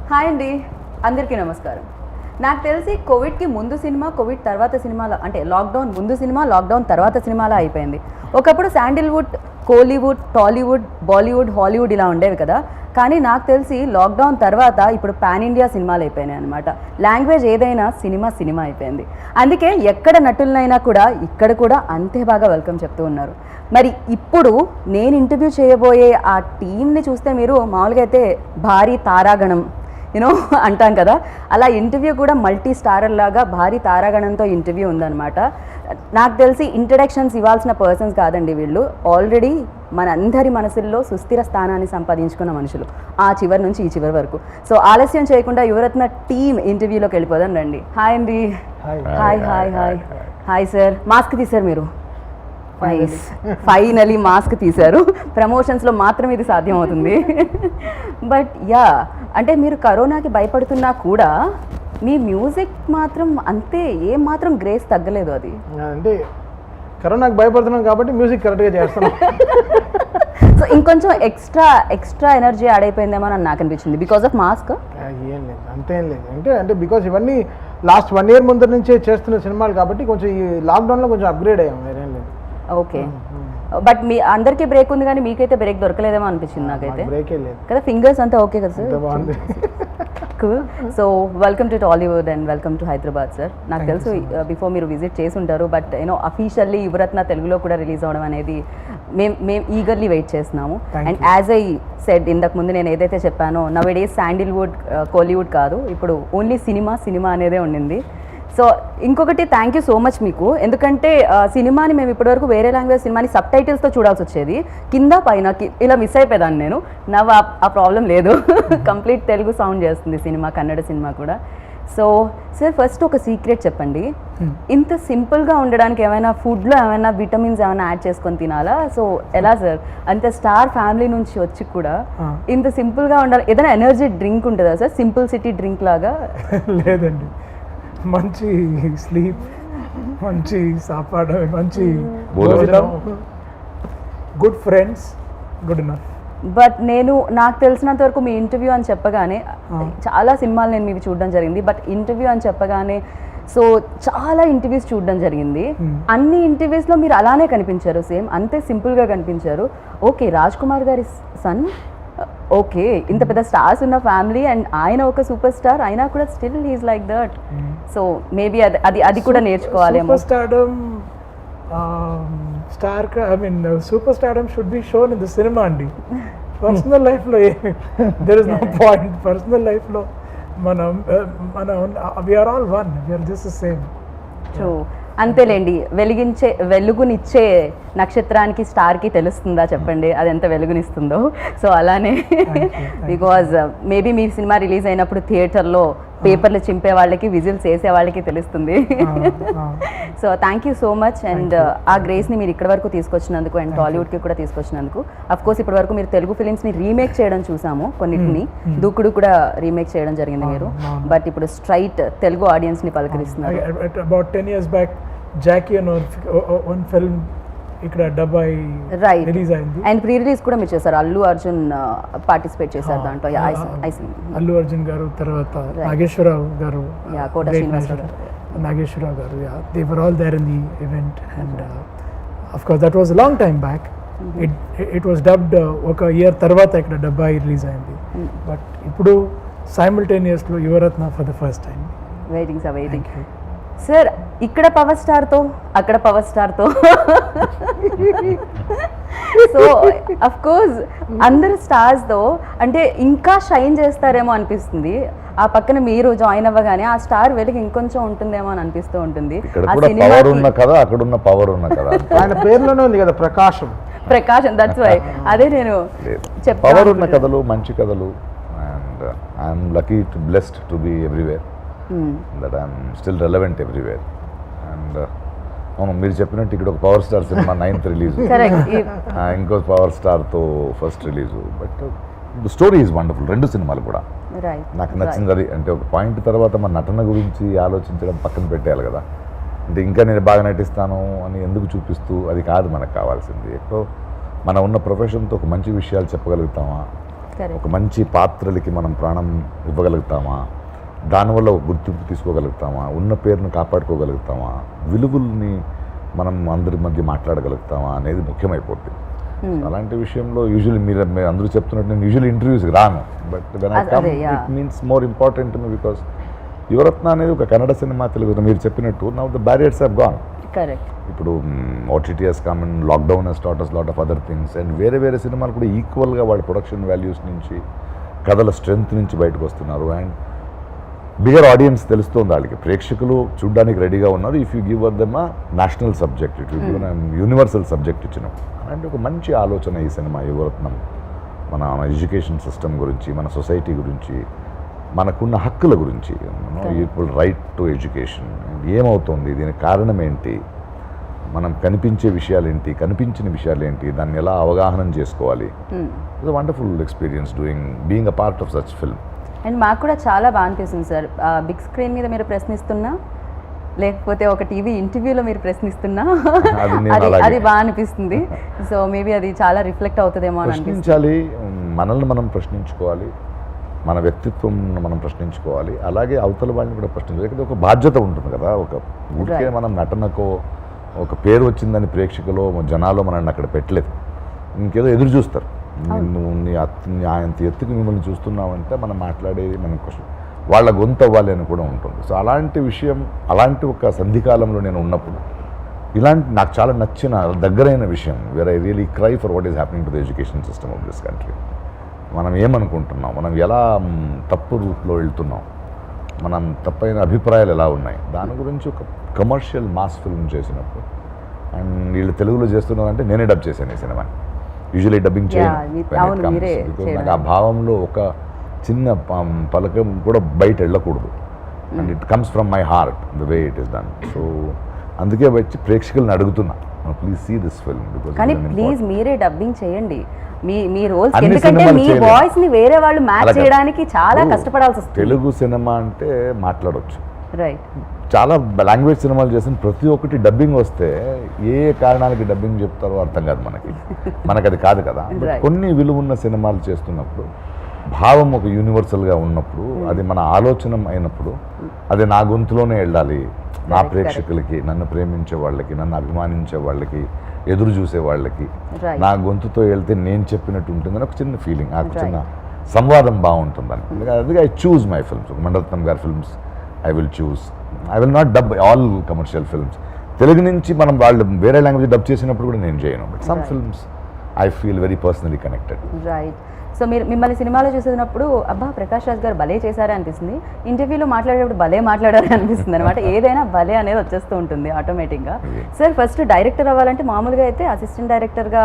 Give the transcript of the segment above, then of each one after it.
Hi అండి, అందరికీ నమస్కారం. నాకు తెలిసి కోవిడ్కి ముందు సినిమా, కోవిడ్ తర్వాత సినిమాలో, అంటే లాక్డౌన్ ముందు సినిమా, లాక్డౌన్ తర్వాత సినిమాలో అయిపోయింది. ఒకప్పుడు శాండిల్వుడ్, కోలీవుడ్, టాలీవుడ్, బాలీవుడ్, హాలీవుడ్ ఇలా ఉండేవి కదా. కానీ నాకు తెలిసి లాక్డౌన్ తర్వాత ఇప్పుడు పాన్ ఇండియా సినిమాలు అయిపోయినాయి అనమాట. లాంగ్వేజ్ ఏదైనా సినిమా సినిమా అయిపోయింది. అందుకే ఎక్కడ నటులనైనా కూడా ఇక్కడ కూడా అంతే బాగా వెల్కమ్ చెప్తూ ఉన్నారు. మరి ఇప్పుడు నేను ఇంటర్వ్యూ చేయబోయే ఆ టీంని చూస్తే మీరు మామూలుగా అయితే భారీ తారాగణం అంటాం కదా, అలా ఇంటర్వ్యూ కూడా మల్టీ స్టారర్ లాగా భారీ తారాగణంతో ఇంటర్వ్యూ ఉందన్నమాట. నాకు తెలిసి ఇంట్రడక్షన్స్ ఇవ్వాల్సిన పర్సన్స్ కాదండి వీళ్ళు. ఆల్రెడీ మన అందరి మనసుల్లో సుస్థిర స్థానాన్ని సంపాదించుకున్న మనుషులు, ఆ చివరి నుంచి ఈ చివరి వరకు. సో ఆలస్యం చేయకుండా యువరత్న టీమ్ ఇంటర్వ్యూలోకి వెళ్ళిపోదాం రండి. హాయ్ అండి. Hi hi hi hi sir. Mask తీశారు మీరు, ఫైనలీ మాస్క్ తీశారు. ప్రమోషన్స్లో మాత్రం ఇది సాధ్యం అవుతుంది. బట్ యా, అంటే మీరు కరోనాకి భయపడుతున్నా కూడా మీ మ్యూజిక్ మాత్రం అంతే, ఏం మాత్రం గ్రేస్ తగ్గలేదు. అది అంటే కరోనాకి భయపడుతున్నాం కాబట్టి మ్యూజిక్ కరెక్ట్గా చేస్తున్నాం. సో ఇంకొంచెం ఎక్స్ట్రా ఎనర్జీ యాడ్ అయిపోయిందేమో అని నాకు అనిపించింది బికాస్ ఆఫ్ మాస్క్. ఏం లేదు, అంతేం లేదు. అంటే బికాస్ ఇవన్నీ లాస్ట్ 1 year ముందు నుంచే చేస్తున్న సినిమాలు కాబట్టి కొంచెం ఈ లాక్డౌన్లో కొంచెం అప్గ్రేడ్ అయ్యాం, వేరేం లేదు. ఓకే, బట్ మీ అందరికీ బ్రేక్ ఉంది కానీ మీకైతే బ్రేక్ దొరకలేదేమో అనిపించింది నాకైతే. బ్రేకే లేదు కదా, ఫింగర్స్ అంతా ఓకే కదా సార్? బాగుంది. Cool. So welcome to Tollywood and welcome to Hyderabad sir. నాకు తెలుసు బిఫోర్ మీరు విజిట్ చేసి ఉంటారు, బట్ అఫీషియల్లీ యువరత్న తెలుగులో కూడా రిలీజ్ అవ్వడం అనేది మేము ఈగర్లీ వెయిట్ చేస్తున్నాము. అండ్ యాజ్ ఐ సెడ్ ఇంతకు ముందు నేను ఏదైతే చెప్పానో, నవ్ డేస్ శాండిల్వుడ్, కోలీవుడ్ కాదు, ఇప్పుడు ఓన్లీ సినిమా అనేదే ఉండింది. సో ఇంకొకటి థ్యాంక్ యూ సో మచ్ మీకు, ఎందుకంటే సినిమాని మేము ఇప్పటివరకు వేరే లాంగ్వేజ్ సినిమాని సబ్ టైటిల్స్తో చూడాల్సి వచ్చేది, కింద పైన ఇలా మిస్ అయిపోయేదాన్ని నేను. నవ్వు ఆ ప్రాబ్లం లేదు, కంప్లీట్ తెలుగు సౌండ్ చేస్తుంది సినిమా, కన్నడ సినిమా కూడా. సో సార్, ఫస్ట్ ఒక సీక్రెట్ చెప్పండి. ఇంత సింపుల్గా ఉండడానికి ఏమైనా ఫుడ్లో ఏమైనా విటమిన్స్ ఏమైనా యాడ్ చేసుకొని తినాలా? సో ఎలా సార్, అంత స్టార్ ఫ్యామిలీ నుంచి వచ్చి కూడా ఇంత సింపుల్గా ఉండాలి? ఏదైనా ఎనర్జీ డ్రింక్ ఉంటుందా సార్, సింపుల్ సిటీ డ్రింక్ లాగా? లేదండి, మంచి స్లీప్, మంచి సాపాడు, మంచి భోజనం, good friends, good enough. But నాకు తెలిసినంత వరకు మీ ఇంటర్వ్యూ అని చెప్పగానే, చాలా సినిమాలు నేను మీకు చూడడం జరిగింది, బట్ ఇంటర్వ్యూ అని చెప్పగానే సో చాలా ఇంటర్వ్యూస్ చూడడం జరిగింది. అన్ని ఇంటర్వ్యూస్లో మీరు అలానే కనిపించారు, సేమ్ అంతే సింపుల్గా కనిపించారు. ఓకే, రాజ్ కుమార్ గారి సన్, ఓకే, ఇంత పెద్ద స్టార్స్ ఉన్న ఫ్యామిలీ అండ్ ఆయన ఒక సూపర్ స్టార్ అయినా కూడా still he's like that. So maybe అది కూడా నేర్చుకోవాలేమో. Super stardom, super stardom should be shown in the cinema అండి. పర్సనల్ లైఫ్లో there is no point. Personal లైఫ్లో మనం we're all one, we're just the same. True, అంతేలేండి. వెలుగునిచ్చే నక్షత్రానికి, స్టార్కి తెలుస్తుందా చెప్పండి అది ఎంత వెలుగునిస్తుందో. సో అలానే బికాజ్ మేబీ మీ సినిమా రిలీజ్ అయినప్పుడు థియేటర్లో పేపర్లు చింపే వాళ్ళకి, విజిల్స్ వేసే వాళ్ళకి తెలుస్తుంది. So thank you so much. And ఆ గ్రేస్ని మీరు ఇక్కడ వరకు తీసుకొచ్చినందుకు అండ్ టాలీవుడ్కి కూడా తీసుకొచ్చినందుకు. అఫ్ కోర్స్ ఇప్పటి వరకు మీరు తెలుగు ఫిలిమ్స్ని రీమేక్ చేయడం చూసాము, కొన్నిటిని దూకుడు కూడా రీమేక్ చేయడం జరిగింది మీరు, బట్ ఇప్పుడు స్ట్రైట్ తెలుగు ఆడియన్స్ని పలకరిస్తున్నారు. అబౌట్ 10 years back జాకీ అని వన్ ఫిల్మ్ ఇక్కడ డబ్బాయి రిలీజ్ అయింది, అండ్ ప్రీ రిలీజ్ కూడా మీరు చేశారు. అల్లు అర్జున్ పార్టిసిపేట్ చేశారు దాంట్లో. అల్లు అర్జున్ గారు, తర్వాత నాగేశ్వరరావు గారు, కోట శ్రీనివాసరావు గారు, నాగేశ్వరరావు గారు, they were all there in the event, and of course that was a long time back. It was dubbed ఒక ఇయర్ తర్వాత ఇక్కడ డబ్బాయి రిలీజ్ అయింది. బట్ ఇప్పుడు సైమల్టేనియస్లో Yuvarathnaa for the first time. Waiting sir, ఇక్కడ పవర్ స్టార్తో అక్కడ పవర్ స్టార్తో. సో అఫ్ కోర్స్ అందరు స్టార్స్తో అంటే ఇంకా షైన్ చేస్తారేమో అనిపిస్తుంది. ఆ పక్కన మీరు జాయిన్ అవ్వగానే ఆ స్టార్ వెలుగు ఇంకొంచెం ఉంటుందేమో అని అనిపిస్తూ ఉంటుంది. ఆయన పేరులోనే ఉంది కదా, ప్రకాశం. దట్స్ వై అదే నేను చెప్పాను, పవర్ ఉన్న కథలు, మంచి కథలు. And I'm lucky to blessed to be everywhere, that I'm still relevant everywhere. And అవును, మీరు చెప్పినట్టు ఇక్కడ ఒక power star cinema 9th release, ఇంకో పవర్ స్టార్తో first release. But the story is wonderful. 2 సినిమాలు కూడా నాకు నచ్చింది అది. అంటే ఒక పాయింట్ తర్వాత మన నటన గురించి ఆలోచించడం పక్కన పెట్టేయాలి కదా. అంటే ఇంకా నేను బాగా నటిస్తాను అని ఎందుకు చూపిస్తూ, అది కాదు మనకు కావాల్సింది. ఎక్కువ మనం ఉన్న ప్రొఫెషన్తో ఒక మంచి విషయాలు చెప్పగలుగుతామా, Correct. ఒక మంచి పాత్రలకి మనం ప్రాణం ఇవ్వగలుగుతామా, దానివల్ల ఒక గుర్తింపు తీసుకోగలుగుతామా, ఉన్న పేరును కాపాడుకోగలుగుతామా, విలువల్ని మనం అందరి మధ్య మాట్లాడగలుగుతామా అనేది ముఖ్యమైపోతుంది. అలాంటి విషయంలో యూజువల్లీ మీరు అందరూ చెప్తున్నట్టు నేను యూజువల్లీ ఇంటర్వ్యూస్కి రాను, but when I come it means more important because Yuvarathnaa అనేది ఒక కన్నడ సినిమా, తెలుగు మీరు చెప్పినట్టు now the barriers have gone. Correct. ఇప్పుడు OTT has come and lockdown has taught us lot of other things and వేరే వేరే సినిమాలు కూడా ఈక్వల్గా వాళ్ళ ప్రొడక్షన్ వాల్యూస్ నుంచి, కథల స్ట్రెంగ్త్ నుంచి బయటకు వస్తున్నారు. అండ్ బిగర్ ఆడియన్స్ తెలుస్తుంది వాళ్ళకి, ప్రేక్షకులు చూడడానికి రెడీగా ఉన్నారు. If you give them a national subject, it you universal subject ఇచ్చినాం. అలాంటి ఒక మంచి ఆలోచన ఈ సినిమా యువరత్నం. మన ఎడ్యుకేషన్ సిస్టమ్ గురించి, మన సొసైటీ గురించి, మనకున్న హక్కుల గురించి, ఈక్వల్ రైట్ టు ఎడ్యుకేషన్, ఏమవుతుంది, దీనికి కారణం ఏంటి, మనం కనిపించే విషయాలు ఏంటి, కనిపించిన విషయాలు ఏంటి, దాన్ని ఎలా అవగాహన చేసుకోవాలి. It's wonderful experience being a part of such film. And మాకు కూడా చాలా బాగా అనిపిస్తుంది సార్, బిగ్ స్క్రీన్ మీద మీరు ప్రశ్నిస్తున్నా లేకపోతే ఒక టీవీ ఇంటర్వ్యూలో మీరు ప్రశ్నిస్తున్నా అది బాగా అనిపిస్తుంది. సో మేబీ అది చాలా రిఫ్లెక్ట్ అవుతుందేమో అని ప్రశ్నించాలి, మనల్ని మనం ప్రశ్నించుకోవాలి, మన వ్యక్తిత్వం మనం ప్రశ్నించుకోవాలి, అలాగే అవతల వాళ్ళని కూడా ప్రశ్నించాలి. ఒక బాధ్యత ఉంటుంది కదా, ఒక ఊరికే మనం నటనకో ఒక పేరు వచ్చిందని ప్రేక్షకులు జనాలు మనల్ని అక్కడ పెట్టలేదు, ఇంకేదో ఎదురు చూస్తారు. నువ్వు అంత ఎత్తుకు మిమ్మల్ని చూస్తున్నావంటే మనం మాట్లాడేది మన క్వశ్చన్ వాళ్ళ గొంతు అవ్వాలి అని కూడా ఉంటుంది. సో అలాంటి విషయం, అలాంటి ఒక సంధికాలంలో నేను ఉన్నప్పుడు ఇలాంటి నాకు చాలా నచ్చిన దగ్గరైన విషయం, where I really cry for what is happening to the education system of this country. మనం ఏమనుకుంటున్నాం, మనం ఎలా తప్పు రూట్లో వెళ్తున్నాం, మనం తప్పైన అభిప్రాయాలు ఎలా ఉన్నాయి, దాని గురించి ఒక కమర్షియల్ మాస్ ఫిల్మ్ చేసినప్పుడు, అండ్ వీళ్ళు తెలుగులో చేస్తున్నారంటే నేనే డబ్ చేశాను ఈ సినిమాని. యూజువలీ డబ్బింగ్ చేయను, బికాజ్ నాకు ఆ భావంలో ఒక చిన్న పలకం కూడా బయట వెళ్ళకూడదు, and it comes from my heart the way it is done. So అందుకే వచ్చి ప్రేక్షకులను అడుగుతున్నా, ప్లీజ్ సీ దిస్ ఫిల్మ్. కానీ ప్లీజ్ మీరే డబ్బింగ్ చేయండి మీ రోల్స్, ఎందుకంటే మీ వాయిస్ ని వేరే వాళ్ళు మ్యాచ్ చేయడానికి చాలా కష్టపడాల్సి వస్తుంది. తెలుగు సినిమా అంటే మాట్లాడవచ్చు, రైట్, చాలా లాంగ్వేజ్ సినిమాలు చేసిన ప్రతి ఒక్కటి డబ్బింగ్ వస్తే ఏ కారణాలకి డబ్బింగ్ చెప్తారో అర్థం కాదు మనకి అది కాదు కదా. కొన్ని విలువ ఉన్న సినిమాలు చేస్తున్నప్పుడు, భావం ఒక యూనివర్సల్గా ఉన్నప్పుడు, అది మన ఆలోచన అయినప్పుడు, అది నా గొంతులోనే వెళ్ళాలి, నా ప్రేక్షకులకి, నన్ను ప్రేమించే వాళ్ళకి, నన్ను అభిమానించే వాళ్ళకి, ఎదురు చూసే వాళ్ళకి నా గొంతుతో వెళ్తే నేను చెప్పినట్టు ఉంటుందని ఒక చిన్న ఫీలింగ్, ఆ చిన్న సంవాదం బాగుంటుందని. అందుకే I choose my films. Maniratnam గారి films I will choose. I will not dub all commercial films. Telugu నుంచి మనం వాళ్ళు వేరే లాంగ్వేజ్ డబ్ చేసినప్పుడు కూడా నేను చేయను, but some films I feel very personally connected. Right. So మీరు మిమ్మల్ని సినిమాలో చూసినప్పుడు అబ్బా ప్రకాష్ రాజ్ గారు భలే చేశారే అనిపిస్తుంది, ఇంటర్వ్యూలో మాట్లాడేటప్పుడు భలే మాట్లాడారే అనిపిస్తుంది అనమాట. ఏదైనా భలే అనేది వచ్చేస్తూ ఉంటుంది ఆటోమేటిక్గా. సార్ ఫస్ట్ డైరెక్టర్ అవ్వాలంటే మామూలుగా అయితే అసిస్టెంట్ డైరెక్టర్గా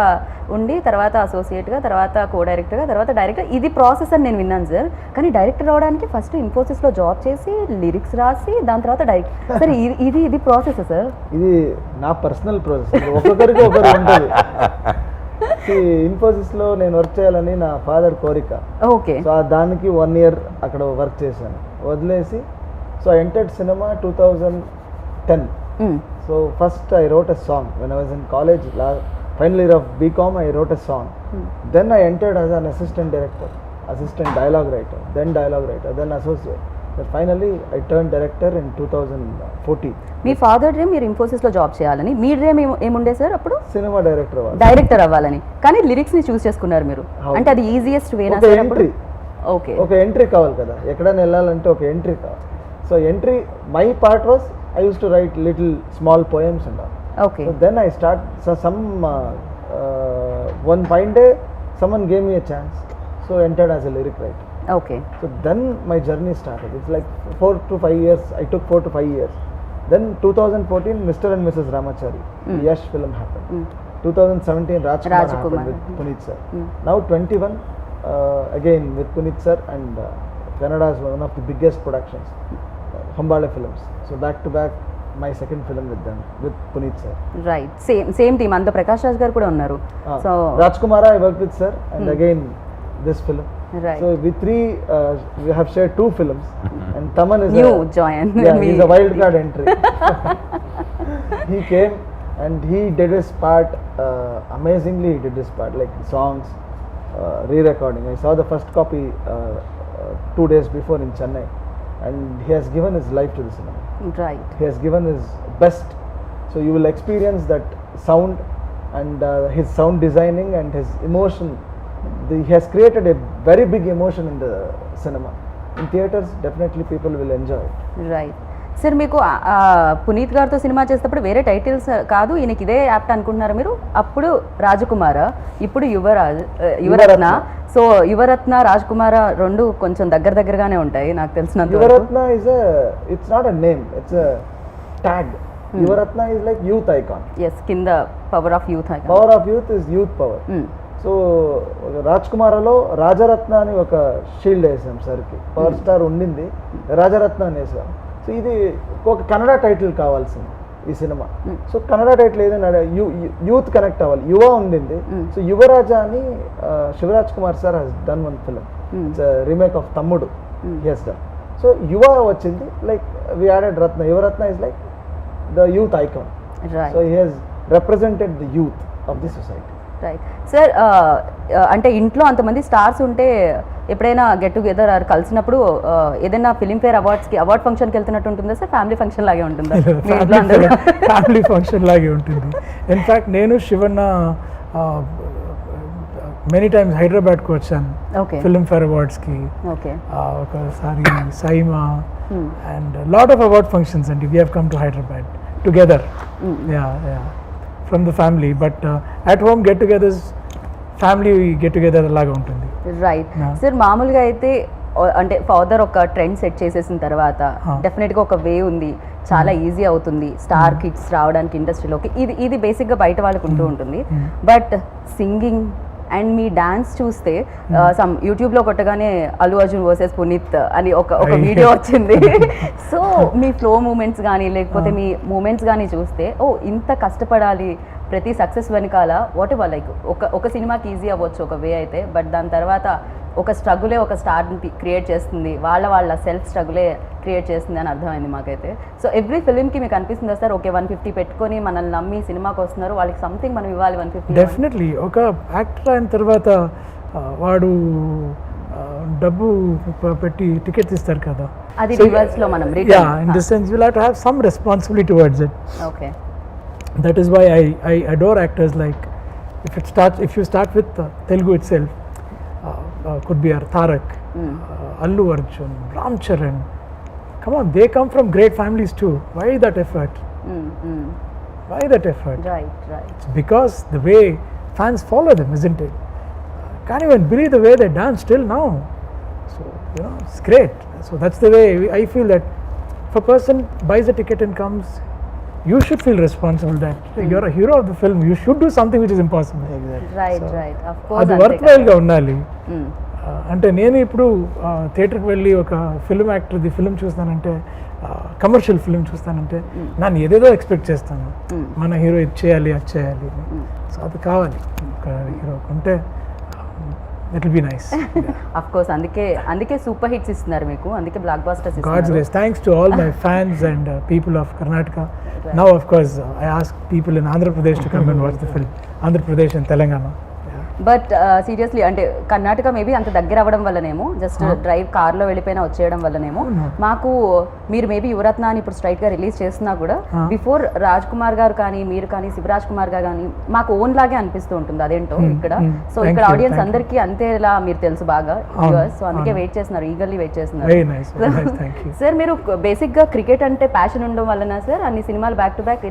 ఉండి, తర్వాత అసోసియేట్గా, తర్వాత కో డైరెక్టర్గా, తర్వాత డైరెక్టర్, ఇది ప్రాసెస్ అని నేను విన్నాను సార్. కానీ డైరెక్టర్ అవ్వడానికి ఫస్ట్ ఇన్ఫోసిస్లో జాబ్ చేసి లిరిక్స్ రాసి దాని తర్వాత డైరెక్ట్ సార్, ఇది ప్రాసెస్ సార్? ఇది నా పర్సనల్ ప్రాసెస్, ఒక్కొక్కరికి ఒకరు ఉంటుంది. ఇన్ఫోసిస్లో నేను వర్క్ చేయాలని నా ఫాదర్ కోరిక. ఓకే. సో దానికి 1 year అక్కడ వర్క్ చేశాను, వదిలేసి so I entered cinema 2010. So first I wrote a song when I was in college, final year of BCom. I wrote a song. Then I entered as an assistant director, assistant dialogue writer, then dialogue writer, then associate. But finally I turned director in 2014. మీ father dream మీరు ఇన్ఫోసిస్లో job చేయాలని, మీ dream ఏముండే sir అప్పుడు? Cinema director అవ్వాలని. కానీ lyrics ని చూస్ చేసుకున్నారు మీరు, అంటే అది ఈజియెస్ట్ వేనా సార్? ఎంట్రీ. ఓకే, ఒక ఎంట్రీ కావాలి కదా, ఎక్కడైనా వెళ్ళాలంటే ఒక ఎంట్రీ కావాలి. So entry, my part was I use to write little small poems and all. Okay. So then I start, so some one fine day someone gave me a chance, so entered as a lyric writer. Okay. So then my journey started. It's like 4 to 5 years. I took 4 to 5 years. Then 2014 Mr. and Mrs. Ramachari, Yash film happened. 2017 Rajkumar happened with Puneet sir. Now 21 again with Puneet sir, and Canada is one of the biggest productions, Hambale Films. So back to back my second film with them, with Puneet sir. Right, same team. Ando Prakash Raj garu kuda unnaru. So Rajkumar I worked with sir, and again this film. Right. So we three we have shared 2 films, and Taman is new join. Yeah, he's a wild card entry. He came and he did his part amazingly. He did his part, like songs, re-recording. I saw the first copy 2 days before in Chennai, and he has given his life to the cinema. Right He has given his best, so you will experience that sound and his sound designing and his emotion. He has created a very big emotion in the cinema. In theaters, definitely people will enjoy it. Right sir మీకు పునీత్ గారితో cinema చేసేటప్పుడు వేరే titles కాదు ఈయనకి ఇదే apt అనుకుంటున్నారా మీరు? అప్పుడు రాజకుమార, ఇప్పుడు యువరత్న. సో యువరత్న రాజకుమార రెండు కొంచెం దగ్గరగానే ఉంటాయి నాకు తెలిసినంత వరకు. Yuvaratna is it's not a name, it's a tag. Yuvaratna is like youth icon. Yes, కింద power of youth. Power of youth is youth power. So Raj కుమార్లో రాజరత్న అని ఒక షీల్డ్ వేసాం సార్కి. పవర్ స్టార్ ఉండింది, రాజరత్న అని వేసాం. సో ఇది ఒక కన్నడ టైటిల్ కావాల్సింది ఈ సినిమా. సో కన్నడ టైటిల్ ఏదైనా యూత్ కనెక్ట్ అవ్వాలి. యువ ఉండింది, సో యువరాజా అని Shivaraj Kumar sir he's done one film. It's remake of Thammudu he's done. So Yuva వచ్చింది, like we added Ratna. Yuvaratna is like the youth icon. Right so he he's represented the youth of the society. Right sir, అంటే ఇంట్లో అంతమంది stars ఉంటే ఎప్పుడైనా get together కలిసినప్పుడు ఏదైనా Filmfare award ఫంక్షన్కి వెళ్తున్నట్టు ఉంటుందా సార్? ఫ్యామిలీ ఫంక్షన్ లాగే ఉంటుందా మీ ఇంట్లో అందరూ? ఫ్యామిలీ ఫంక్షన్ లాగే ఉంటుంది. ఇన్ఫ్యాక్ట్ నేను శివన్న మెనీ టైమ్స్ హైదరాబాద్కి వచ్చాను ఓకే ఫిల్మ్ఫేర్ అవార్డ్స్కి. ఓకే ఒకసారి SIIMA and lot of award functions అండి. We have come to Hyderabad together from the family. But at home get togethers family get together లాగా ఉంటుంది. రైట్ సార్, మామూలుగా అయితే అంటే ఫాదర్ ఒక ట్రెండ్ సెట్ చేసేసిన తర్వాత డెఫినెట్గా ఒక వే ఉంది, చాలా ఈజీ అవుతుంది స్టార్ కిడ్స్ రావడానికి ఇండస్ట్రీలోకి. ఇది బేసిక్గా బయట వాళ్ళకు ఉంటూ ఉంటుంది. But singing and me dance చూస్తే సమ్ యూట్యూబ్లో కొట్టగానే అల్లు అర్జున్ వర్సెస్ పునీత్ అని ఒక వీడియో వచ్చింది. సో మీ ఫ్లో మూమెంట్స్ కానీ లేకపోతే మీ మూమెంట్స్ కానీ చూస్తే ఓ ఇంత కష్టపడాలి ప్రతి సక్సెస్ వెనకాల. వాట్ ఎవర్ లైక్ ఒక సినిమాకి ఈజీ అవ్వచ్చు ఒక వే అయితే, బట్ దాని తర్వాత ఒక స్ట్రగులే ఒక స్టార్ని క్రియేట్ చేస్తుంది, వాళ్ళ సెల్ఫ్ స్ట్రగులే క్రియేట్ చేస్తుంది అని అర్థమైంది మాకైతే. సో ఎవ్రీ ఫిలింకి మీకు అనిపిస్తుంది సార్, ఓకే 150 పెట్టుకొని మనల్ని నమ్మి సినిమాకి వస్తున్నారు, వాళ్ళకి సంథింగ్ మనం ఇవ్వాలి 150. డెఫినెట్లీ ఒక యాక్టర్ అయిన తర్వాత వాడు డబ్బు పెట్టి టికెట్స్ ఇస్తారు కదా, అది రివర్స్లో మనం in the sense will have to have some responsibility towards it. Okay, that is why I adore actors. Like if you start with Telugu itself, could be Tarak, Allu Arjun, Ram Charan. Come on, they come from great families too. Why that effort? Why that effort? right. It's because the way fans follow them, isn't it? Can't even believe the way they dance till now. So it's great. So that's the way I feel that if a person buys a ticket and comes, you should feel responsible that you're a hero of the film. You should do something which is impossible. Right. Of course. అది వర్త్వైల్గా ఉండాలి. అంటే నేను ఇప్పుడు థియేటర్కి వెళ్ళి ఒక film యాక్టర్ది film చూస్తానంటే, commercial film చూస్తానంటే నన్ను ఏదేదో ఎక్స్పెక్ట్ చేస్తాను. మన హీరో ఇది చేయాలి అది చేయాలి. సో అది కావాలి ఒక హీరో ఉంటే, it will be nice. Of course, అందుకే సూపర్ హిట్స్ ఇస్తున్నారు మీకు, అందుకే బ్లాక్ బస్టర్స్ God's ఇస్తున్నారు. grace. Thanks to all my fans and people of Karnataka. Now, of course, I ask people in Andhra Pradesh to come and watch the film. Andhra Pradesh and Telangana. But seriously అంటే Karnataka maybe అంత దగ్గర అవ్వడం వల్లనేమో, just drive కార్లో వెళ్ళిపోయినా వచ్చేయడం వల్లనేమో మాకు మీరు maybe Yuvaratna అని ఇప్పుడు స్ట్రైట్గా రిలీజ్ చేస్తున్నా కూడా బిఫోర్ రాజ్ కుమార్ గారు కానీ మీరు కానీ శివరాజ్ కుమార్ గారు కానీ మాకు ఓన్ లాగే అనిపిస్తూ ఉంటుంది. అదేంటో ఇక్కడ సో ఇక్కడ ఆడియన్స్ అందరికీ అంతేలా మీరు తెలుసు బాగా వ్యూవర్స్, సో అందుకే వెయిట్ చేస్తున్నారు, ఈగర్లీ వెయిట్ చేస్తున్నారు. Very nice. Thank you. Sir మీరు బేసిక్గా క్రికెట్ అంటే ప్యాషన్ ఉండడం వలన సార్ అన్ని సినిమాలు back to back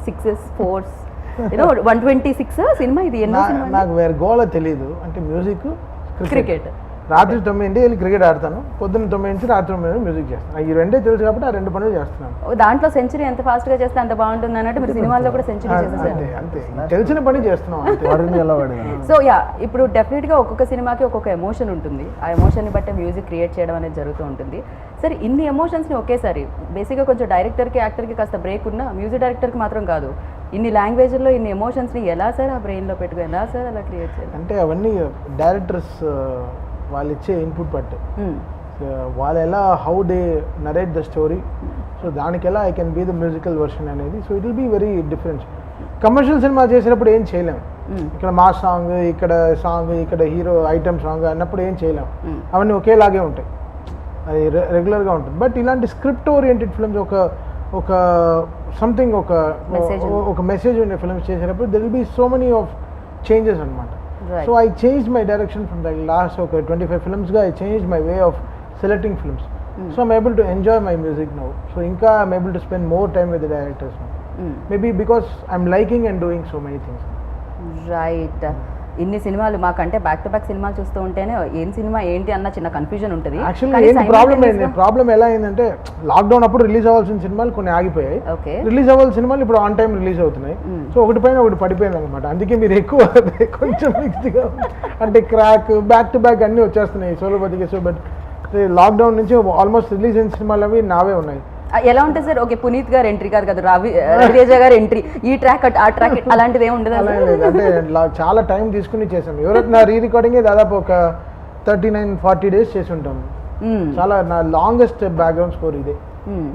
6s 4s 126 cinema ఇది ఎన్నో సినిమా? నాకు వేరే గోల్ తెలియదు. అంటే మ్యూజిక్, క్రికెట్. రాత్రి 9 వెళ్ళి క్రికెట్ ఆడతాను, పొద్దున్న 9 నుంచి రాత్రి 9 మ్యూజిక్ చేస్తాను. ఈ రెండే తెలుసు కాబట్టి ఆ రెండు పనులు చేస్తున్నాను. దాంట్లో సెంచరీ ఎంత ఫాస్ట్ గా చేస్తే అంత బాగుంటుంది అన్నట్టు మీరు సినిమాల్లో కూడా సెంచరీ చేసేసారు. అంతే అంతే, తెలిసిన పని చేస్తున్నాం అంతే. సో యా, ఇప్పుడు డెఫినెట్ గా ఒక్కొక్క సినిమాకి ఒక్కొక్క ఎమోషన్ ఉంటుంది, ఆ ఎమోషన్ ని బట్టి మ్యూజిక్ క్రియేట్ చేయడం అనేది జరుగుతూ ఉంటుంది. సరే, ఇన్ని ఎమోషన్స్ ని ఒకేసారి బేసిక్ గా కొంచెం డైరెక్టర్ కి యాక్టర్ కి కాస్త బ్రేక్ ఉన్నా మ్యూజిక్ డైరెక్టర్ కి మాత్రం కాదు, ఇన్ని లాంగ్వేజ్లో ఇన్ని ఎమోషన్స్ని ఎలా సార్ ఆ బ్రెయిన్లో పెట్టుకుని ఎలా సార్ అలా క్రియేట్ చేయాలి? అంటే అవన్నీ డైరెక్టర్స్ వాళ్ళు ఇచ్చే ఇన్పుట్ బట్టి, వాళ్ళు ఎలా how they narrate the story, so దానికి ఎలా I can be the musical version అనేది. So it will be very different. Commercial cinema చేసినప్పుడు ఏం చేయలేము. ఇక్కడ మా సాంగ్, ఇక్కడ హీరో ఐటమ్ సాంగ్ అన్నప్పుడు ఏం చేయలేము. అవన్నీ ఒకేలాగే ఉంటాయి, అది రెగ్యులర్గా ఉంటుంది. బట్ ఇలాంటి స్క్రిప్ట్ ఓరియంటెడ్ ఫిల్మ్స్ ఒక సంథింగ్ ఒక మెసేజ్ ఉండే ఫిల్మ్స్ చేసేటప్పుడు there will be so many of changes అనమాట. So I change my direction from the last ఒక 25 ఫిల్మ్స్గా I change my way of selecting films. So I'm able to enjoy my music now. So ఇంకా I'm able to spend more time with the directors now. Maybe because I'm liking and doing so many things. Right. ఇన్ని సినిమాలు మాకంటే back to back సినిమాలు చూస్తూ ఉంటేనే ఏం cinema ఏంటి అన్న చిన్న కన్ఫ్యూజన్ ఉంటుంది. యాక్చువల్గా ఏంటి ప్రాబ్లం ఎలా అయిందంటే లాక్డౌన్ అప్పుడు రిలీజ్ అవ్వాల్సిన సినిమాలు కొన్ని ఆగిపోయాయి, రిలీజ్ అవ్వాల్సిన సినిమాలు ఇప్పుడు ఆన్ టైం రిలీజ్ అవుతున్నాయి. సో ఒకటి పైన ఒకటి పడిపోయింది అనమాట. అందుకే మీరు ఎక్కువ కొంచెం మిక్స్డ్గా అంటే క్రాక్ బ్యాక్ టు బ్యాక్ అన్నీ వచ్చేస్తున్నాయి సోలో బతికేసో. బట్ లాక్డౌన్ నుంచి ఆల్మోస్ట్ రిలీజ్ అయిన సినిమాలు అవి నావే ఉన్నాయి. ఎలా ఉంటుంది సార్? ఓకే, పునీత్ గారు ఎంట్రీ కాదు కదా, రవితేజ గారు ఎంట్రీ, ఈ ట్రాక్ ఆ ట్రాక్ అలాంటిది ఏమి ఉండదు. అంటే చాలా టైం తీసుకుని చేసాం. ఎవరైనా రీ రికార్డింగే దాదాపు ఒక 39-40 days చేసి ఉంటాం. చాలా నా లాంగెస్ట్ బ్యాక్గ్రౌండ్ స్కోర్ ఇదే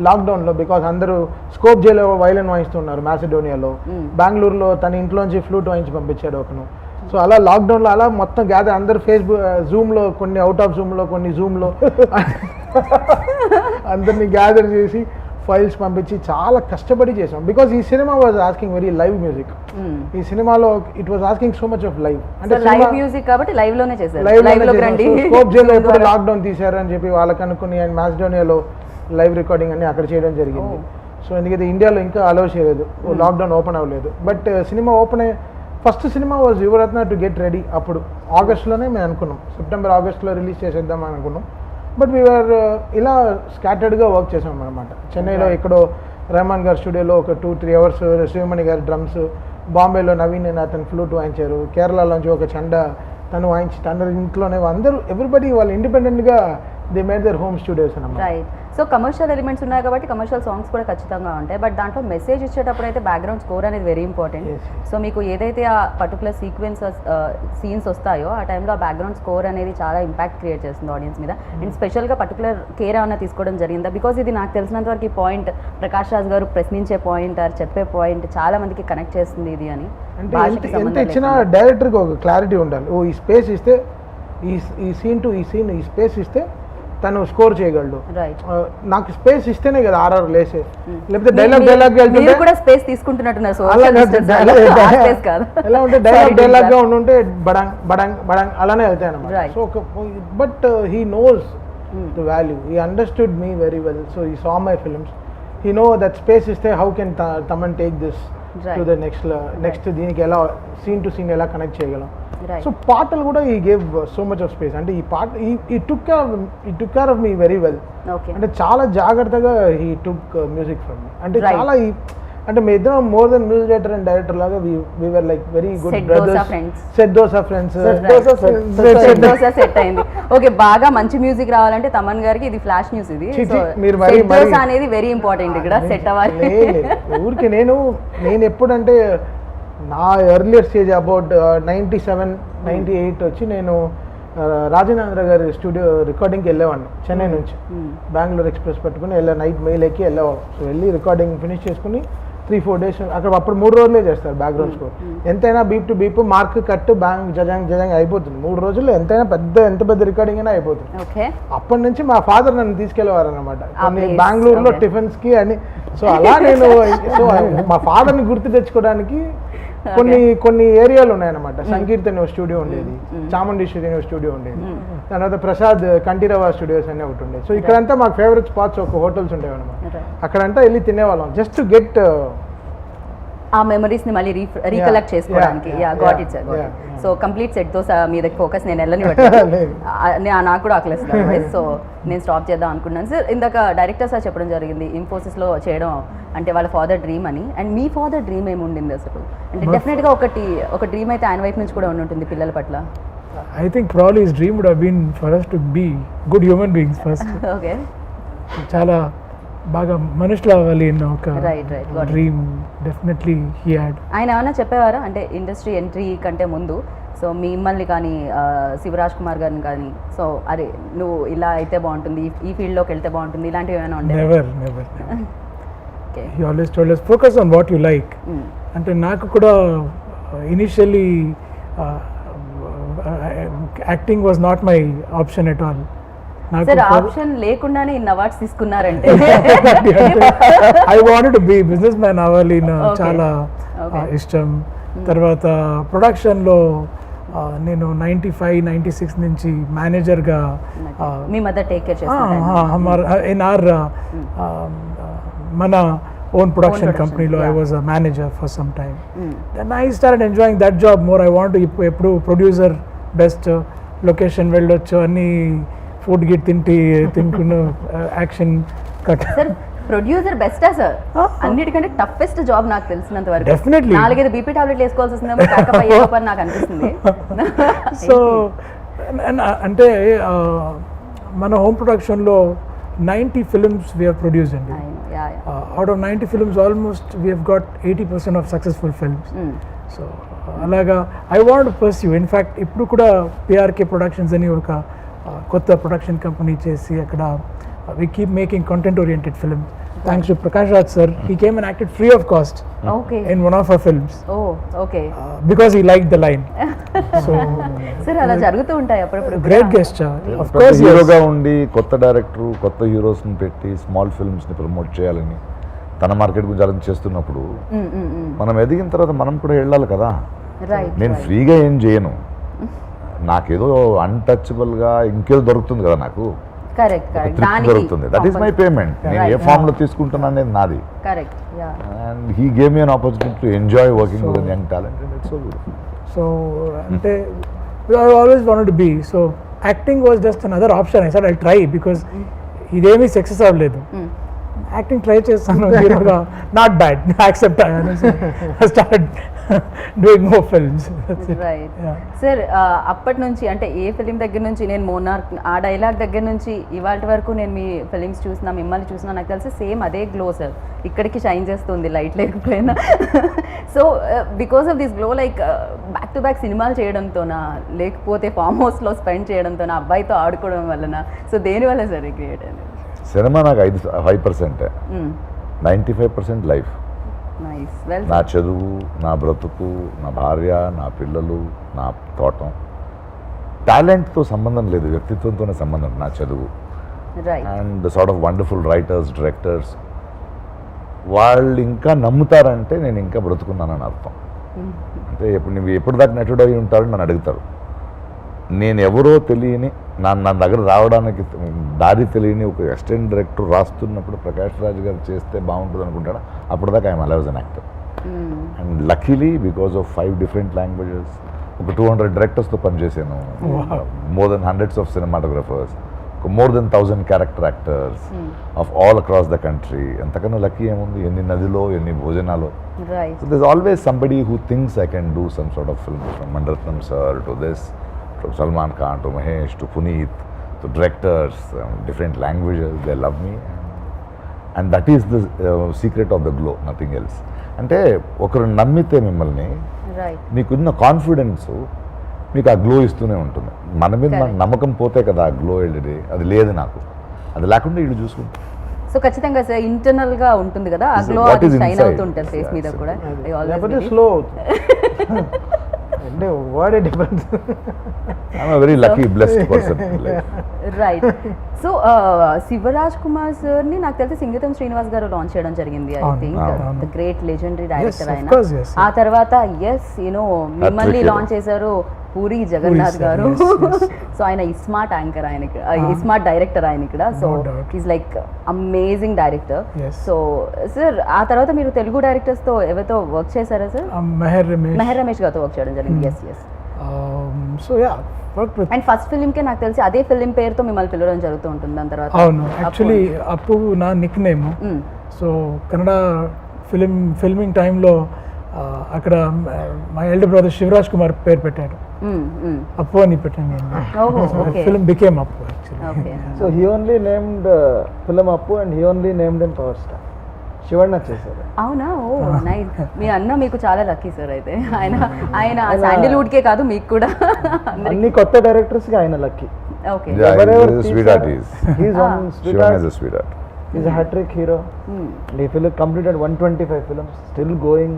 లాక్డౌన్ లో. బికాస్ అందరూ స్కోప్ జేలో వైలన్ వాయిస్తున్నారు మాసిడోనియాలో, బెంగళూరులో తన ఇంట్లోంచి ఫ్లూట్ వాయించి పంపించాడు ఒకను. సో అలా లాక్డౌన్లో అలా మొత్తం గ్యాదర్ అందరు ఫేస్బుక్ జూమ్లో, కొన్ని అవుట్ ఆఫ్ జూమ్లో, కొన్ని జూమ్లో అందరినీ గ్యాదర్ చేసి ఫైల్స్ పంపించి చాలా కష్టపడి చేసాం. బికాస్ ఈ cinema was asking very live music. ఈ సినిమాలో it was asking so much of live. అంటే లైవ్ మ్యూజిక్ కాబట్టి లైవ్ లోనే చేశారు. స్కోప్ జేలో ఎప్పుడు లాక్డౌన్ తీశారు అని చెప్పి వాళ్ళకి అనుకుని అండ్ మాసిడోనియాలో లైవ్ రికార్డింగ్ అన్ని అక్కడ చేయడం జరిగింది. సో ఎందుకంటే ఇండియాలో ఇంకా అలౌ చేయలేదు, లాక్డౌన్ ఓపెన్ అవ్వలేదు. బట్ సినిమా ఓపెన్ అయ్యి first cinema was Yuvaratna to get ready. అప్పుడు ఆగస్ట్లోనే మేము అనుకున్నాం, సెప్టెంబర్ ఆగస్ట్లో రిలీజ్ చేసేద్దాం అనుకున్నాం. బట్ వీఆర్ ఇలా స్కాటర్డ్గా వర్క్ చేసాం అనమాట. చెన్నైలో ఎక్కడో రెహమాన్ గారి స్టూడియోలో ఒక 2-3 hours శివమణి గారి డ్రమ్స్, బాంబేలో నవీన్ అని అతను ఫ్లూట్ వాయించారు, కేరళలోంచి ఒక చండ తను వాయించి అందరు ఇంట్లోనే అందరూ ఎవ్రీబడి వాళ్ళు ఇండిపెండెంట్గా they made their home studios అన్నమాట. రైట్. సో కమర్షియల్ ఎలిమెంట్స్ ఉన్నాయి కాబట్టి కమర్షియల్ సాంగ్స్ కూడా ఖచ్చితంగా ఉంటాయి. బట్ దాంట్లో మెసేజ్ ఇచ్చేటప్పుడు అయితే బ్యాక్గ్రౌండ్ స్కోర్ అనేది వెరీ ఇంపార్టెంట్. సో మీకు ఏదైతే ఆ పర్టికులర్ సీన్స్ వస్తాయో ఆ టైంలో ఆ బ్యాక్గ్రౌండ్ స్కోర్ అనేది చాలా ఇంపాక్ట్ క్రియేట్ చేస్తుంది ఆడియన్స్ మీద. అండ్ స్పెషల్గా పర్టికులర్ కేర్ ఏమైనా తీసుకోవడం జరిగిందా? బికాజ్ ఇది నాకు తెలిసినంత వరకు ఈ పాయింట్ ప్రకాష్ రాజ్ గారు ప్రశ్నించే పాయింట్ ఆర్ చెప్పే పాయింట్ చాలా మందికి కనెక్ట్ చేస్తుంది ఇది అని. అంటే ఎంత ఇచ్చినా డైరెక్టర్కి ఒక క్లారిటీ ఉండాలి. ఓ ఈ స్పేస్ ఇస్తే ఈ సీన్ టు ఈ సీన్ ఈ స్పేస్ ఇస్తే తను స్కోర్ చేయగలడు. నాకు స్పేస్ ఇస్తేనే కదా ఆర్ఆర్ లేసే, లేకపోతే డైలాగ్ వెళ్తుంటే కూడా స్పేస్ తీసుకుంటున్నట్టున్నారు. ఎలా ఉంటే డైలాగ్ గా ఉంటే బడంగ్ బడంగ్ బడంగ్ అలానే వెళ్తాయి అన్నమాట. So but he knows the value, he understood me very well. So he saw my films, he know that space ఇస్తే how can Thaman take this to the next దీనికి ఎలా సీన్ టు సీన్ ఎలా connect చేయగలం. So పాటలు కూడా ఈ gave so much of space. అంటే ఈ పాట ఈ took care of me very well. అంటే చాలా జాగ్రత్తగా ఈ టుక్ మ్యూజిక్ ఫ్రమ్ మీ. అంటే చాలా అంటే మీ ఇద్దరం more than music director and director లాగా we were like very good brothers. Set dosa friends. Set అయింది. ఓకే, బాగా మంచి మ్యూజిక్ రావాలంటే తమన్ గారికి ఇది ఫ్లాష్ న్యూస్. ఇది మీరు అనేది వెరీ ఇంపార్టెంట్ ఇక్కడ సెట్ అవ్వాలి. ఊరికి నేను ఎప్పుడంటే నా ఎర్లియర్ స్టేజ్ అబౌట్ 97-98 వచ్చి నేను రాజేంద్ర గారి స్టూడియో రికార్డింగ్కి వెళ్ళేవాడిని. చెన్నై నుంచి బెంగళూరు ఎక్స్ప్రెస్ పట్టుకుని నైట్ మెయిల్ ఎక్కి వెళ్ళేవాళ్ళం. సో వెళ్ళి రికార్డింగ్ ఫినిష్ చేసుకుని 3-4 days అక్కడ అప్పుడు 3 రోజులే చేస్తారు బ్యాక్గ్రౌండ్ స్కోర్. ఎంతైనా beep to beep mark cut bang జజాంగ్ అయిపోతుంది 3 రోజుల్లో. ఎంత పెద్ద రికార్డింగ్ అయినా అయిపోతుంది. అప్పటి నుంచి మా ఫాదర్ నన్ను తీసుకెళ్లేవారు అనమాట బెంగళూరులో టిఫిన్స్కి అని. సో అలా నేను మా ఫాదర్ని గుర్తు తెచ్చుకోవడానికి కొన్ని ఏరియాలు ఉన్నాయన్నమాట. సంకీర్తన్ స్టూడియో ఉండేది, చాముండేశ్వరి స్టూడియో ఉండేది, తర్వాత ప్రసాద్ కంఠీరవ స్టూడియోస్ అనే ఒకటి ఉండేది. సో ఇక్కడంతా మాకు ఫేవరెట్ స్పాట్స్ ఒక హోటల్స్ ఉండేవి అనమాట. అక్కడంతా వెళ్ళి తినేవాళ్ళం జస్ట్ టు గెట్ ఆ మెమరీస్ ని మళ్ళీ రీకలెక్ట్ చేసుకోవడానికి. Got it sir. So complete set dosa మీద ఫోకస్ నేను వెళ్ళని నాకు కూడా ఆకలిస్తుంది. సో నేను స్టాప్ చేద్దాం అనుకున్నాను సార్. ఇందాక డైరెక్టర్ సార్ చెప్పడం జరిగింది ఇన్ఫోసిస్లో చేయడం అంటే వాళ్ళ ఫాదర్ డ్రీమ్ అని. అండ్ మీ ఫాదర్ డ్రీమ్ ఏమి ఉండింది అసలు? అంటే డెఫినెట్గా ఒక డ్రీమ్ అయితే ఆయన వైపు నుంచి కూడా ఉంటుంది పిల్లల పట్ల. I think probably his dream would have been for us to be good human beings first. Okay. చాలా బాగా మనుషులు అవ్వాలి అన్న ఒక డ్రీమ్ డెఫినెట్లీ హీ హ్యాడ్. ఆయన ఏమైనా చెప్పేవారా అంటే ఇండస్ట్రీ ఎంట్రీ కంటే ముందు? సో మిమ్మల్ని కానీ శివరాజ్ కుమార్ గారిని కానీ సో అరే నువ్వు ఇలా అయితే బాగుంటుంది, ఈ ఫీల్డ్లోకి వెళ్తే బాగుంటుంది ఇలాంటివి ఏమైనా ఉంటాయి? Never. He always told us focus on what you like అంటే నాకు కూడా initially acting was not my option at all. Sir option లేకుండానే ఇన్ని అవార్డ్స్ తీసుకున్నారంటే I wanted to be businessman అవ్వాలి చాలా ఇష్టం. తర్వాత ప్రొడక్షన్లో నేను 95-96 నుంచి మేనేజర్గా మీ మదర్ టేక్ కేర్ చేస్తారు ఇన్ ఆర్ మన ఓన్ ప్రొడక్షన్ కంపెనీలో I was a manager for some time. Then I start enjoying that job more. I want ఎప్పుడు ప్రొడ్యూసర్ బెస్ట్, లొకేషన్ వెళ్ళొచ్చు, అన్ని ఫుడ్ గిట్ తింటున్న యాక్షన్ కట్. సార్ ప్రొడ్యూసర్ బెస్టా sir? అన్నిటికంటే టఫెస్ట్ జాబ్ నాకు తెలిసినంత వరకు. Definitely. 4-5 బీపీ టాబ్లెట్లు వేసుకోవాల్సి వస్తుందేమో ప్యాకప్ అయ్యేలోపు అని నాకు అనిపిస్తుంది. సో అంటే మన హోమ్ ప్రొడక్షన్లో 90 ఫిల్మ్స్ వీ హ్యావ్ ప్రొడ్యూస్డ్ అండి. Out of 90 films almost we have got 80% of successful films. So అలాగా ఐ వాంట్ పర్స్యూ. ఇన్ఫ్యాక్ట్ ఇప్పుడు కూడా పిఆర్కే ప్రొడక్షన్స్ అని ఒక కొత్త ప్రొడక్షన్ కంపెనీ చేసి అక్కడ we keep making content oriented films. Thanks to Prakash Raj sir, he came and acted free of cost in one of our films. Because he liked the line. So sir అలా జరుగుతూ ఉంటాయి అప్పుడప్పుడు. Great gesture. Of కొత్త course హీరోగా ఉండి కొత్త director కొత్త హీరోస్ని పెట్టి స్మాల్ ఫిల్మ్స్ని ప్రమోట్ చేయాలని తన మార్కెట్ గురించి ఆలోచన చేస్తున్నప్పుడు మనం ఎదిగిన తర్వాత మనం కూడా వెళ్ళాలి కదా. నేను ఫ్రీగా ఏం చేయను, నాకేదో అన్టచబుల్గా ఇంకేదో దొరుకుతుంది కదా, నాకు దొరుకుతుంది. That is my payment. నేను ఏ ఫామ్ లో తీసుకుంటున్నా అనేది నాది. And he gave me an opportunity to enjoy working with young talent and it's so beautiful. So అంటే I always wanted to be. So acting was just another option. I said I'll try because ఇదేమీ success అవ్వలేదు. Acting try చేస్తాను, హీరోగా not bad, accept. I started doing more films. Right sir. అప్పటి నుంచి అంటే ఏ film దగ్గర నుంచి, నేను మోనార్క్ ఆ డైలాగ్ దగ్గర నుంచి ఇవాళ వరకు నేను మీ ఫిలిమ్స్ చూసినా, మిమ్మల్ని చూసినా, నాకు తెలిసి సేమ్ అదే గ్లో సార్. ఇక్కడికి షైన్ చేస్తుంది లైట్ లేకపోయినా. So because of this glow, like back to back సినిమాలు చేయడంతోనా, లేకపోతే ఫామ్ హౌస్లో స్పెండ్ చేయడంతోనా, అబ్బాయితో ఆడుకోవడం వలన, సో దేనివల్ల సార్ క్రియేట్ అనేది? సినిమా నాకు 5%, 95% లైఫ్. నా చదువు, నా బ్రతుకు, నా భార్య, నా పిల్లలు, నా తోటం. టాలెంట్తో సంబంధం లేదు, వ్యక్తిత్వంతోనే సంబంధం నా చదువు. And sort of wonderful writers, directors, వాళ్ళు ఇంకా నమ్ముతారంటే నేను ఇంకా బ్రతుకున్నానని అర్థం. అంటే నువ్వు ఎప్పుడు దాకా నటుడు అయి ఉంటారని నన్ను అడుగుతారు. నేను ఎవరో తెలియని, నా దగ్గర రావడానికి దారి తెలియని ఒక అసిస్టెంట్ డైరెక్టర్ రాస్తున్నప్పుడు ప్రకాష్ రాజ్ గారు చేస్తే బాగుంటుంది అనుకుంటాడు. అప్పుడు దాకా I'm alive as an actor. And luckily because of 5 different languages, ఒక 200 డైరెక్టర్స్తో పనిచేసాను, more than hundreds of cinematographers, more than 1000 character actors of all across the country. ఎంతకన్నా లక్కీ ఏముంది? ఎన్ని నదిలో, ఎన్ని భోజనాలు. So this always somebody who thinks I can do some sort of film, from Maniratnam sir to this, from Salman Khan to Mahesh to Puneet to directors, different languages, they love me, and that is the secret of the glow, nothing else. అంటే ఒకరు నమ్మితే మిమ్మల్ని, మీకున్న confidence మీకు ఆ glow ఇస్తూనే ఉంటుంది. మన మీద మన నమ్మకం పోతే కదా ఆ గ్లో వెళ్ళేది. అది లేదు నాకు, అది లేకుండా వీళ్ళు చూసుకుంటారు. సో ఖచ్చితంగా సార్ ఇంటర్నల్ గా ఉంటుంది కదా ఆ గ్లో, అది షైన్ అవుతుంటారు ఫేస్ మీద కూడా. స్లో అంటే what a difference. I'm very lucky blessed person. Right. So Shivaraj Kumar sir ని నాకు తెలిసి సింగీతం శ్రీనివాస్ గారు లాంచ్ చేయడం జరిగింది. I think the great legendary director ఆయన. ఆ తర్వాత మిమ్మల్ని లాంచ్ చేశారు పూరి జగన్నాథ్ గారు. సో ఆయన ఇస్మార్ట్ యాంకర్, ఆయనకి ఇస్మార్ట్ డైరెక్టర్ ఆయన ఇక్కడ. So is like amazing director. So sir ఆ తర్వాత మీరు తెలుగు డైరెక్టర్స్ తో ఎవరితో వర్క్ చేశారా సార్? మెహర్ రమేష్ గారితో వర్క్ చేయడం జరిగింది. Yes. So yeah, and first film కే నాకు తెలిసి అదే ఫిల్మ్ పేరుతో మిమ్మల్ని పిలవడం జరుగుతూ ఉంటుంది. దాని తర్వాత అవును, యాక్చువల్లీ అప్పు నా Nick name. So Kannada filming టైంలో అక్కడ మా ఎల్డర్ బ్రదర్ శివరాజ్ కుమార్ పేరు పెట్టాడు, అప్పు అని పెట్టాను. Film became Appu actually. So he only named film Appu and he only named in power star. Shivanna చేశారు. అవునా? ఓ నైస్. మీ అన్న మీకు చాలా లక్కీ సార్. అయితే ఆయన శాండిల్వుడ్ కే కాదు మీకు కూడా అన్ని కొత్త డైరెక్టర్స్ కి ఆయన lucky. Okay. He's a hat-trick hero. And if you look, completed 125 films, still going.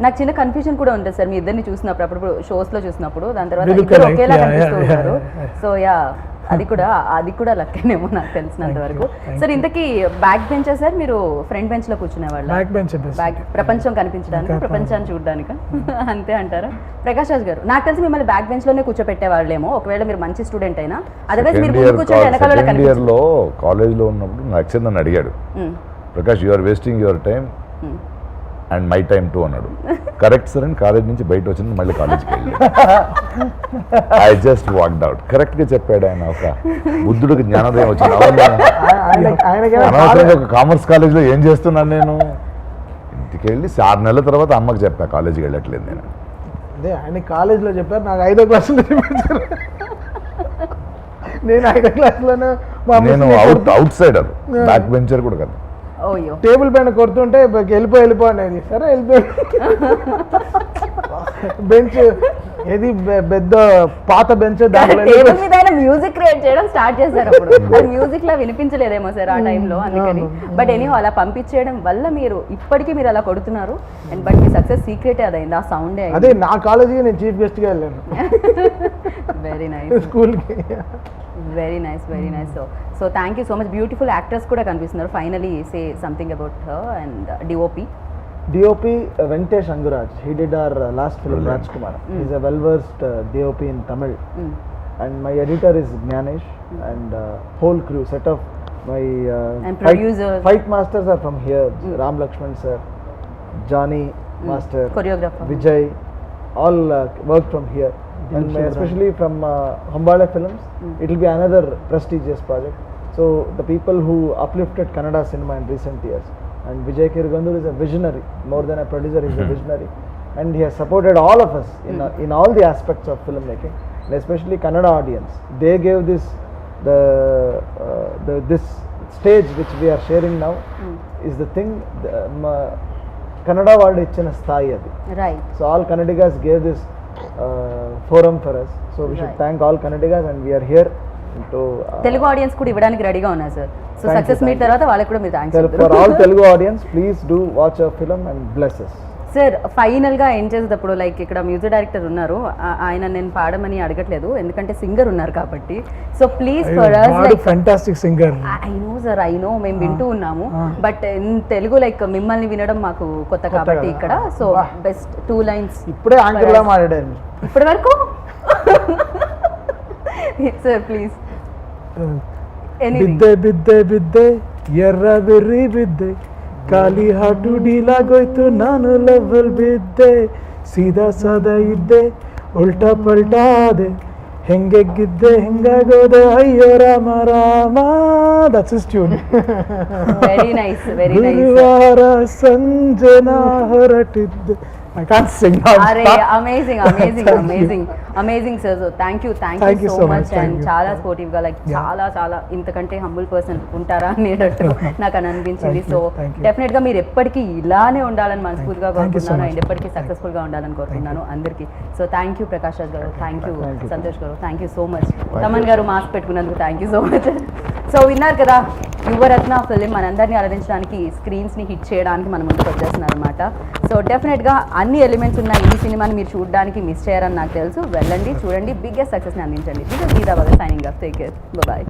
నాకు చిన్న కన్ఫ్యూజన్ కూడా ఉంటుంది సార్ మీ ఇద్దరిని చూసినప్పుడు అప్పుడు షోస్ లో చూసినప్పుడు దాని తర్వాత Really ఇద్దరు correct. ఒకేలా Yeah, కనిపిస్తూ yeah, ఉంటారు yeah. సో యా అది కూడా లక్కేనేమో నాకు తెలిసినంత Thank వరకు you, thank సార్ you. ఇంతకీ బ్యాక్ బెంచా సార్ మీరు ఫ్రంట్ బెంచ్ లో కూర్చునే వాళ్ళ బ్యాక్ బెంచ్ బ్యాక్ ప్రపంచం కనిపించడానికి Okay, ప్రపంచాన్ని చూడడానికి అంతే అంటారా ప్రకాష్ రాజ్ గారు నాకు తెలిసి మిమ్మల్ని బ్యాక్ బెంచ్ లోనే కూర్చోపెట్టే వాళ్ళేమో ఒకవేళ మీరు మంచి స్టూడెంట్ అయినా అదర్వైజ్ మీరు ముందు కూర్చొని వెనకాల సెకండ్ ఇయర్లో కాలేజ్లో ఉన్నప్పుడు నాకు అక్షయ్ నన్ను అడిగాడు Prakash you are wasting your time and my time too అన్నాడు కరెక్ట్ సార్ అని కాలేజ్ నుంచి బయట వచ్చింది మళ్ళీ కాలేజ్కి వెళ్ళి ఐ జస్ట్ వాక్డ్ అవుట్ కరెక్ట్గా చెప్పాడు ఆయన ఒక బుద్ధుడికి జ్ఞానోదయం వచ్చింది ఆయనకి అనవసరంగా ఒక కామర్స్ కాలేజ్లో ఏం చేస్తున్నాను నేను ఇంటికి వెళ్ళి 6 నెలల తర్వాత అమ్మకి చెప్పా కాలేజీకి వెళ్ళట్లేదు నేను అదే ఆయన కాలేజ్లో చెప్పారు నాకు 5వ క్లాసులో చూపించారు నేను 5వ క్లాస్లోనే మా నేను అవుట్ సైడర్ బ్యాక్ బెంచర్ కూడా కదా ఓయ్యో టేబుల్ పైన కొడుతుంటే వెళ్ళిపో అనేది సరే వెళ్ళిపోయి బెంచ్ ఏది పెద్ద పాత బెంచ్ దాంట్లో టేబుల్ మీద ఆయన మ్యూజిక్ క్రియేట్ చేయడం స్టార్ట్ చేశారు అప్పుడు అది మ్యూజిక్ లా వినిపించలేదేమో సార్ ఆ టైంలో అందుకని బట్ ఎనీహో అలా పంపించేయడం వల్ల మీరు ఇప్పటికీ మీరు అలా కొడుతున్నారు అండ్ బట్ మీ సక్సెస్ సీక్రెటే అదైంది ఆ సౌండే అదే నా కాలేజీకి నేను చీఫ్ గెస్ట్గా వెళ్ళాను వెరీ నైస్ స్కూల్కి very nice so thank you so much beautiful actors కూడా కనిపిస్తున్నారు finally say something about her and DOP DOP Venkatesh Anguraj. He did our last film Brilliant. Rajkumar. He's a well-versed DOP in Tamil. And my editor is Gyanesh and whole crew set of my And producers. fight masters are from here. Ram Lakshman sir, Johnny master, Choreographer. Vijay, all worked from here. And especially from Hambala Films, it will be another prestigious project. So the people who uplifted Kannada cinema in recent years. And Vijay Kirgandur is a visionary, more than a producer, he's a visionary. And he has supported all of us in all the aspects of filmmaking, and especially Kannada audience. They gave this, this stage which we are sharing now is the thing, Kannada world ichina sthayi adi. Right So all Kannadigas gave this forum for us. So we should Right. thank all Kannadigas and we are here to Telugu audience కూడా ఇవ్వడానికి రెడీగా ఉన్నారు sir so Thank you, success meet thank you. తర్వాత వాళ్ళకి కూడా మీరు thanks for all Telugu audience, please do watch our film and bless us. Sir final గా ఏం చేసేటప్పుడు లైక్ ఇక్కడ మ్యూజిక్ డైరెక్టర్ ఉన్నారు ఆయన నేను పాడమని అడగట్లేదు ఎందుకంటే సింగర్ ఉన్నారు కాబట్టి so please for us like fantastic singer I know sir I know మేము వింటూ ఉన్నాము బట్ ఇన్ తెలుగు లైక్ మిమ్మల్ని వినడం మాకు కొత్త కాబట్టి కదా. ఇక్కడ సో బెస్ట్ 2 లైన్స్ ఇప్పుడే యాంకర్లా మాట్లాడాను ఇప్పటి వరకు సార్ ప్లీజ్ ಬಿದ್ದೆ ಬಿದ್ದೆ ಬಿದ್ದೆ ಎರ್ರ ಬೆರ್ರಿ ಬಿದ್ದೆ ಖಾಲಿ ಹಾಟು ಡೀಲಾಗೋಯ್ತು ನಾನು ಲೆವೆಲ್ ಬಿದ್ದೆ ಸೀದಾ ಸಾದಾ ಇದ್ದೆ ಉಲ್ಟಾ ಪಲ್ಟಾ ಆದೆ ಹೆಂಗೆಗ್ಗಿದ್ದೆ ಹೆಂಗಾಗೋದೆ ಅಯ್ಯೋ Rama Rama that's is tune very nice very nice ಗುರುವಾರ ಸಂಜೆ ನಾ ಹೊರಟಿದ್ದೆ I can't sing now. అరే amazing amazing sir so thank you Thank you so so much much, thank and you. చాలా స్పోర్టివ్ గా లైక్ చాలా ఇంతకంటే హంబుల్ పర్సన్ ఉంటారా అనేటట్టు నాకు అని అనిపించింది Thank so you, thank you. Definite గా మీరు ఎప్పటికీ ఇలానే ఉండాలని మనస్ఫూర్తిగా Thank you so కోరుకుంటున్నాను much. అండ్ ఎప్పటికీ సక్సెస్ఫుల్ గా ఉండాలని కోరుకుంటున్నాను అందరికీ so thank you Prakash Raj గారు థ్యాంక్ యూ సంతోష్ గారు thank you so much Thaman గారు మాస్క్ పెట్టుకున్నందుకు thank you so much so విన్నారు కదా యువరత్న ఫిలిం మనందరినీ అలరించడానికి స్క్రీన్స్ని హిట్ చేయడానికి మన ముందుకు వచ్చేస్తున్నారు అనమాట సో డెఫినెట్గా అన్ని ఎలిమెంట్స్ ఉన్న ఈ సినిమాని మీరు చూడడానికి మిస్ చేయరని నాకు తెలుసు వెళ్ళండి చూడండి బిగ్గెస్ట్ సక్సెస్ని అందించండి this is Geeta Bhagat signing off take care bye